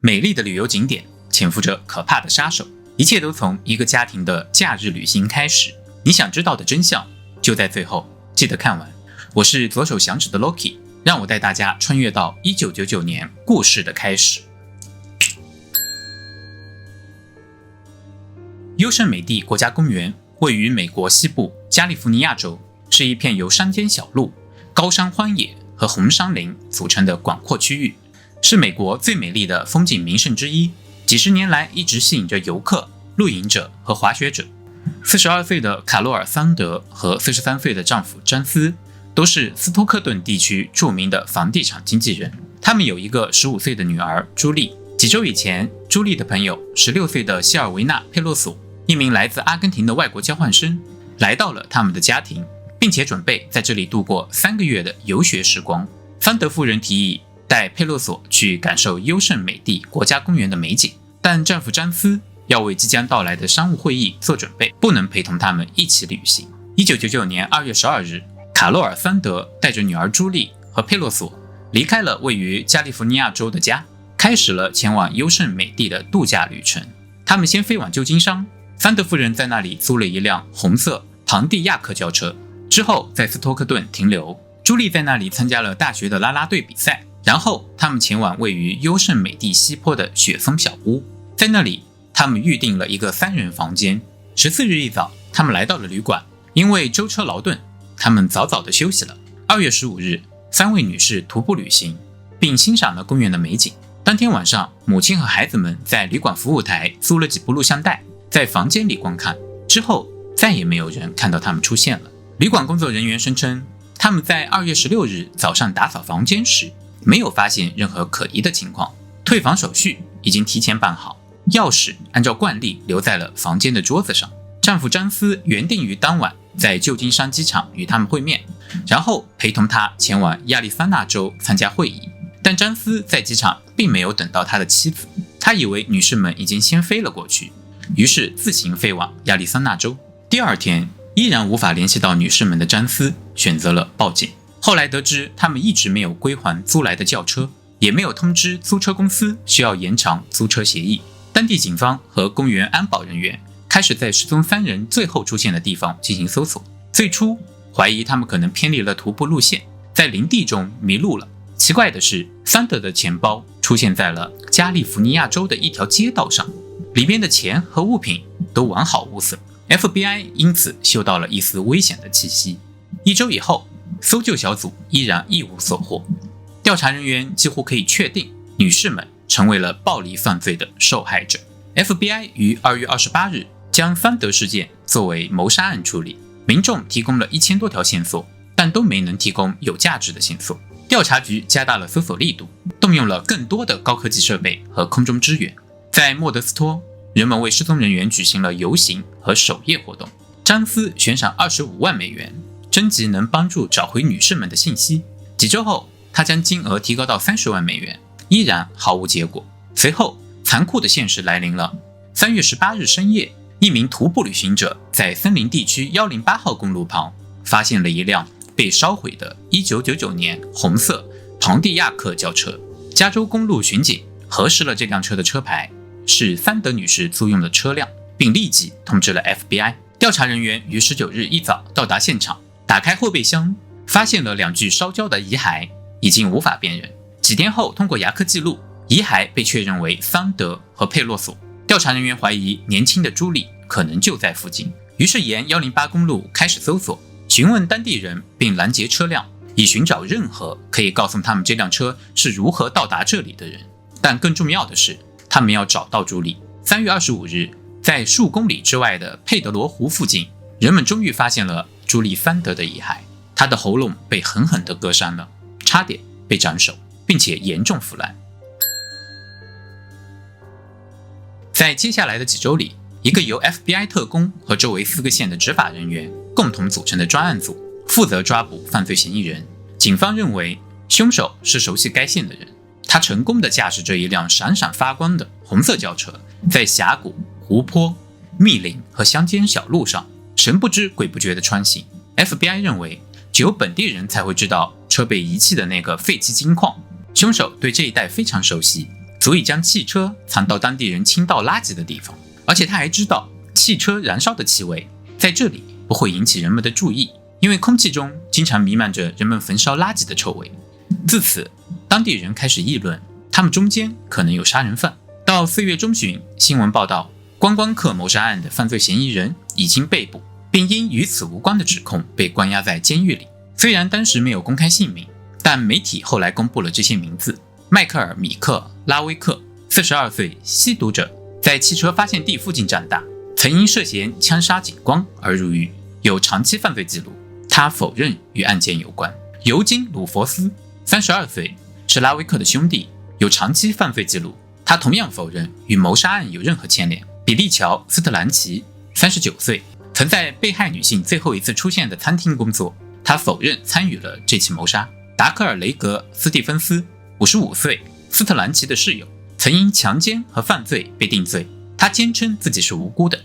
美丽的旅游景点潜伏着可怕的杀手，一切都从一个家庭的假日旅行开始。你想知道的真相就在最后，记得看完。我是左手响指的 Loki， 让我带大家穿越到1999年故事的开始。优胜美地国家公园位于美国西部加利福尼亚州，是一片由山间小路、高山荒野和红杉林组成的广阔区域，是美国最美丽的风景名胜之一，几十年来一直吸引着游客、露营者和滑雪者。42岁的卡洛尔·桑德和43岁的丈夫詹斯都是斯托克顿地区著名的房地产经纪人，他们有一个15岁的女儿朱莉。几周以前，朱莉的朋友16岁的希尔维娜·佩洛索，一名来自阿根廷的外国交换生，来到了他们的家庭，并且准备在这里度过3个月的游学时光。桑德夫人提议带佩洛索去感受优胜美地国家公园的美景，但丈夫詹斯要为即将到来的商务会议做准备，不能陪同他们一起旅行。1999年2月12日，卡洛尔·桑德带着女儿朱莉和佩洛索离开了位于加利福尼亚州的家，开始了前往优胜美地的度假旅程。他们先飞往旧金山，桑德夫人在那里租了一辆红色庞蒂亚克轿车，之后在斯托克顿停留。朱莉在那里参加了大学的啦啦队比赛，然后他们前往位于优胜美地西坡的雪松小屋，在那里他们预定了一个3人房间。14日一早，他们来到了旅馆，因为舟车劳顿，他们早早地休息了。2月15日，3位女士徒步旅行，并欣赏了公园的美景。当天晚上，母亲和孩子们在旅馆服务台租了几部录像带，在房间里观看，之后再也没有人看到他们出现了。旅馆工作人员声称，他们在2月16日早上打扫房间时，没有发现任何可疑的情况，退房手续已经提前办好，钥匙按照惯例留在了房间的桌子上。丈夫詹斯原定于当晚在旧金山机场与他们会面，然后陪同他前往亚利桑那州参加会议。但詹斯在机场并没有等到他的妻子，他以为女士们已经先飞了过去，于是自行飞往亚利桑那州。第二天，依然无法联系到女士们的詹斯选择了报警。后来得知，他们一直没有归还租来的轿车，也没有通知租车公司需要延长租车协议。当地警方和公园安保人员开始在失踪3人最后出现的地方进行搜索。最初怀疑他们可能偏离了徒步路线，在林地中迷路了。奇怪的是，桑德的钱包出现在了加利福尼亚州的一条街道上，里边的钱和物品都完好无损。FBI 因此嗅到了一丝危险的气息。1周以后，搜救小组依然一无所获。调查人员几乎可以确定，女士们成为了暴力犯罪的受害者。FBI 于2月28日将桑德事件作为谋杀案处理。民众提供了1000多条线索，但都没能提供有价值的线索。调查局加大了搜索力度，动用了更多的高科技设备和空中支援。在莫德斯托，人们为失踪人员举行了游行和守夜活动。詹斯悬赏25万美元，征集能帮助找回女士们的信息。几周后，他将金额提高到30万美元，依然毫无结果。随后，残酷的现实来临了。3月18日深夜，一名徒步旅行者在森林地区108号公路旁发现了一辆被烧毁的1999年红色庞蒂亚克轿车。加州公路巡警核实了这辆车的车牌，是桑德女士租用的车辆，并立即通知了 FBI。 调查人员于19日一早到达现场，打开后备箱，发现了2具烧焦的遗骸，已经无法辨认。几天后，通过牙科记录，遗骸被确认为桑德和佩洛索。调查人员怀疑年轻的朱莉可能就在附近，于是沿108公路开始搜索，询问当地人并拦截车辆，以寻找任何可以告诉他们这辆车是如何到达这里的人。但更重要的是，他们要找到朱莉。3月25日，在数公里之外的佩德罗湖附近，人们终于发现了朱莉·桑德的遗骸。她的喉咙被狠狠地割伤了，差点被斩首，并且严重腐烂。在接下来的几周里，一个由 FBI 特工和周围4个县的执法人员共同组成的专案组负责抓捕犯罪嫌疑人。警方认为凶手是熟悉该县的人，他成功地驾驶着一辆闪闪发光的红色轿车，在峡谷、湖泊、密林和乡间小路上神不知鬼不觉地穿行。FBI 认为只有本地人才会知道车被遗弃的那个废弃金矿，凶手对这一带非常熟悉，足以将汽车藏到当地人倾倒垃圾的地方，而且他还知道汽车燃烧的气味在这里不会引起人们的注意，因为空气中经常弥漫着人们焚烧垃圾的臭味。自此，当地人开始议论他们中间可能有杀人犯。到4月中旬，新闻报道观光客谋杀案的犯罪嫌疑人已经被捕，并因与此无关的指控被关押在监狱里。虽然当时没有公开姓名，但媒体后来公布了这些名字：迈克尔·米克·拉威克，42岁，吸毒者，在汽车发现地附近长大，曾因涉嫌枪杀警官而入狱，有长期犯罪记录。他否认与案件有关。尤金·鲁佛斯，32岁，是拉威克的兄弟，有长期犯罪记录。他同样否认与谋杀案有任何牵连。比利乔·斯特兰奇，39岁，曾在被害女性最后一次出现的餐厅工作，他否认参与了这起谋杀。达克尔·雷格·斯蒂芬斯，55岁，斯特兰奇的室友，曾因强奸和犯罪被定罪，他坚称自己是无辜的。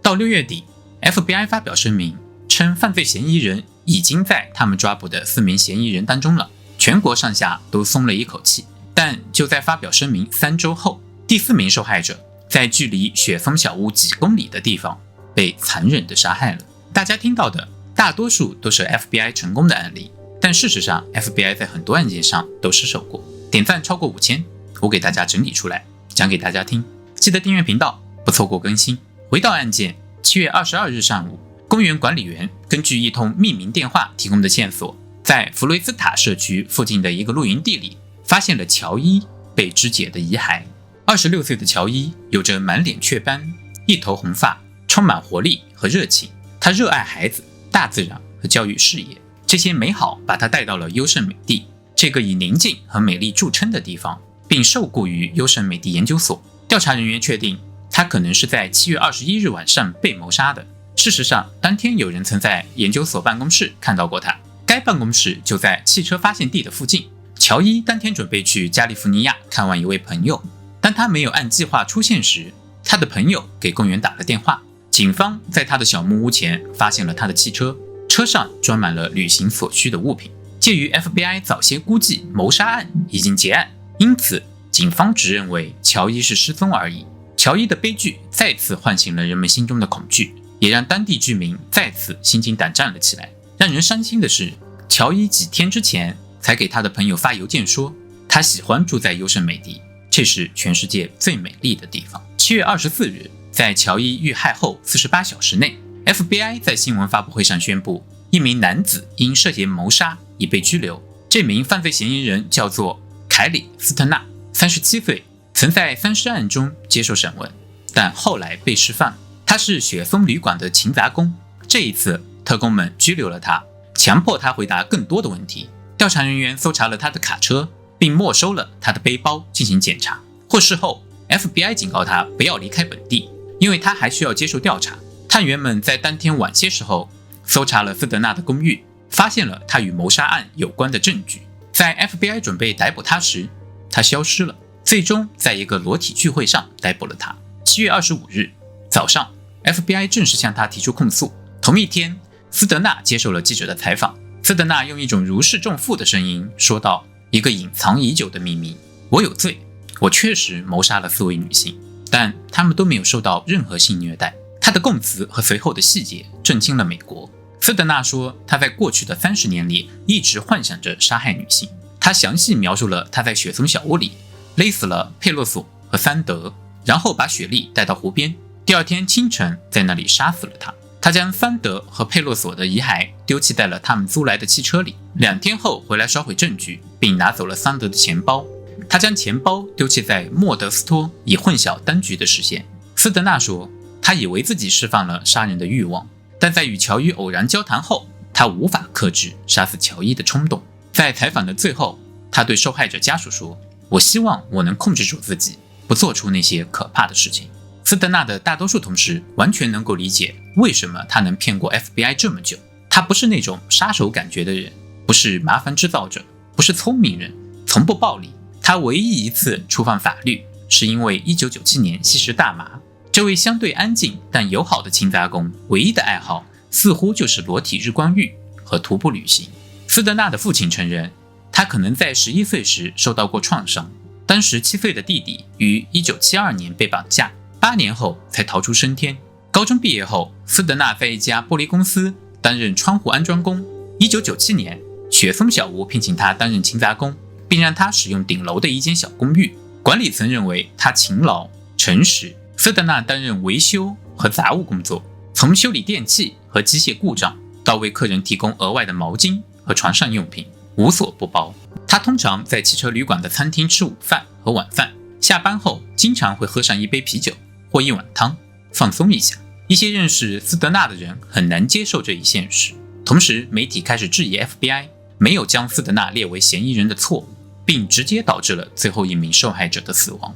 到6月底， FBI 发表声明称犯罪嫌疑人已经在他们抓捕的4名嫌疑人当中了，全国上下都松了一口气。但就在发表声明3周后，第4名受害者在距离雪松小屋几公里的地方被残忍地杀害了。大家听到的大多数都是 FBI 成功的案例，但事实上 FBI 在很多案件上都失手过。点赞超过5000，我给大家整理出来讲给大家听。记得订阅频道，不错过更新。回到案件，7月22日上午，公园管理员根据一通匿名电话提供的线索，在弗雷斯塔社区附近的一个露营地里发现了乔伊被肢解的遗骸。26岁的乔伊有着满脸雀斑，一头红发，充满活力和热情。他热爱孩子、大自然和教育事业，这些美好把他带到了优胜美地，这个以宁静和美丽著称的地方，并受雇于优胜美地研究所。调查人员确定他可能是在7月21日晚上被谋杀的。事实上，当天有人曾在研究所办公室看到过他，该办公室就在汽车发现地的附近。乔伊当天准备去加利福尼亚看望一位朋友，当他没有按计划出现时，他的朋友给公园打了电话。警方在他的小木屋前发现了他的汽车，车上装满了旅行所需的物品。鉴于 FBI 早先估计谋杀案已经结案，因此警方只认为乔伊是失踪而已。乔伊的悲剧再次唤醒了人们心中的恐惧，也让当地居民再次心惊胆战了起来。让人伤心的是，乔伊几天之前才给他的朋友发邮件说，他喜欢住在优胜美地，这是全世界最美丽的地方。7月24日，在乔伊遇害后48小时内， FBI 在新闻发布会上宣布，一名男子因涉嫌谋杀已被拘留。这名犯罪嫌疑人叫做凯里·斯特纳，37岁，曾在3尸案中接受审问，但后来被释放。他是雪松旅馆的勤杂工，这一次特工们拘留了他，强迫他回答更多的问题。调查人员搜查了他的卡车，并没收了他的背包进行检查。获释后， FBI 警告他不要离开本地，因为他还需要接受调查。探员们在当天晚些时候搜查了斯德纳的公寓，发现了他与谋杀案有关的证据。在 FBI 准备逮捕他时，他消失了，最终在一个裸体聚会上逮捕了他。7月25日早上， FBI 正式向他提出控诉。同一天，斯德纳接受了记者的采访。斯德纳用一种如释重负的声音说道，一个隐藏已久的秘密，我有罪，我确实谋杀了4位女性，但她们都没有受到任何性虐待。他的供词和随后的细节震惊了美国。斯德纳说，他在过去的30年里一直幻想着杀害女性。他详细描述了他在雪松小屋里勒死了佩洛索和桑德，然后把雪莉带到湖边，第二天清晨在那里杀死了他。他将桑德和佩洛索的遗骸丢弃在了他们租来的汽车里，2天后回来烧毁证据，并拿走了桑德的钱包。他将钱包丢弃在莫德斯托，以混淆当局的视线。斯德纳说，他以为自己释放了杀人的欲望，但在与乔伊偶然交谈后，他无法克制杀死乔伊的冲动。在采访的最后，他对受害者家属说，我希望我能控制住自己，不做出那些可怕的事情。斯德纳的大多数同事完全能够理解为什么他能骗过 FBI 这么久。他不是那种杀手感觉的人，不是麻烦制造者，不是聪明人，从不暴力。他唯一一次触犯法律，是因为1997年吸食大麻。这位相对安静但友好的勤杂工唯一的爱好似乎就是裸体日光浴和徒步旅行。斯德纳的父亲承认，他可能在11岁时受到过创伤，当17岁的弟弟于1972年被绑架，8年后才逃出升天。高中毕业后，斯德纳在一家玻璃公司担任窗户安装工。1997年，雪松小屋聘请他担任勤杂工，并让他使用顶楼的一间小公寓。管理层认为他勤劳诚实。斯德纳担任维修和杂物工作，从修理电器和机械故障到为客人提供额外的毛巾和床上用品，无所不包。他通常在汽车旅馆的餐厅吃午饭和晚饭，下班后经常会喝上一杯啤酒或一碗汤，放松一下。一些认识斯德纳的人很难接受这一现实，同时媒体开始质疑 FBI 没有将斯德纳列为嫌疑人的错误，并直接导致了最后一名受害者的死亡。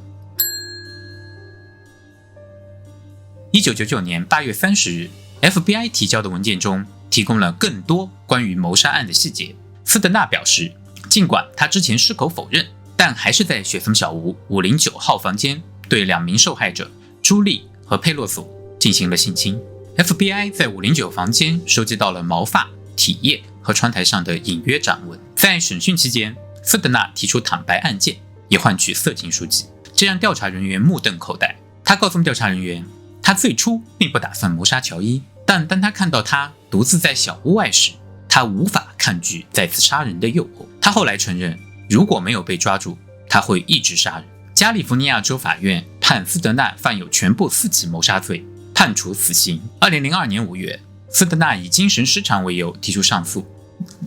1999年8月30日 FBI 提交的文件中提供了更多关于谋杀案的细节。斯德纳表示，尽管他之前矢口否认，但还是在雪松小屋509号房间对2名受害者朱莉和佩洛索进行了性侵。 FBI 在509房间收集到了毛发、体液和窗台上的隐约掌纹。在审讯期间，斯德纳提出坦白案件，以换取色情书籍，这让调查人员目瞪口呆。他告诉调查人员，他最初并不打算谋杀乔伊，但当他看到他独自在小屋外时，他无法抗拒再次杀人的诱惑。他后来承认，如果没有被抓住，他会一直杀人。加利福尼亚州法院判斯德纳犯有全部4起谋杀罪，判处死刑。2002年5月，斯德纳以精神失常为由提出上诉。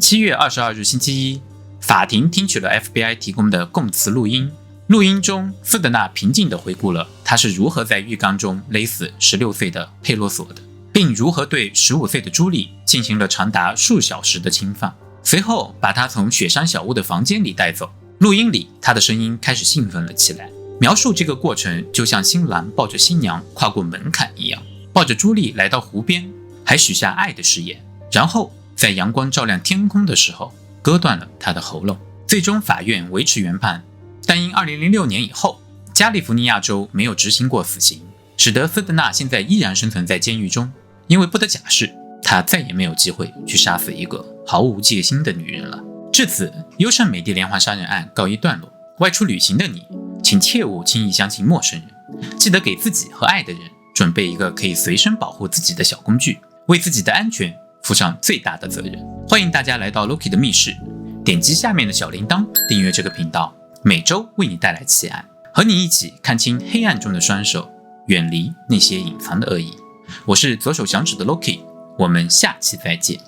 7月22日星期一，法庭听取了 FBI 提供的供词录音。录音中，斯德纳平静地回顾了他是如何在浴缸中勒死16岁的佩洛索的，并如何对15岁的朱莉进行了长达数小时的侵犯，随后把他从雪山小屋的房间里带走。录音里，他的声音开始兴奋了起来，描述这个过程就像新郎抱着新娘跨过门槛一样，抱着朱莉来到湖边，还许下爱的誓言，然后在阳光照亮天空的时候割断了他的喉咙。最终法院维持原判，但因2006年以后加利福尼亚州没有执行过死刑，使得斯德纳现在依然生存在监狱中。因为不得假释，他再也没有机会去杀死一个毫无戒心的女人了。至此，优胜美地连环杀人案告一段落。外出旅行的你，请切勿轻易相信陌生人，记得给自己和爱的人准备一个可以随身保护自己的小工具，为自己的安全负上最大的责任。欢迎大家来到 Loki 的密室，点击下面的小铃铛订阅这个频道，每周为你带来奇案，和你一起看清黑暗中的双手，远离那些隐藏的恶意。我是左手响指的 Loki， 我们下期再见。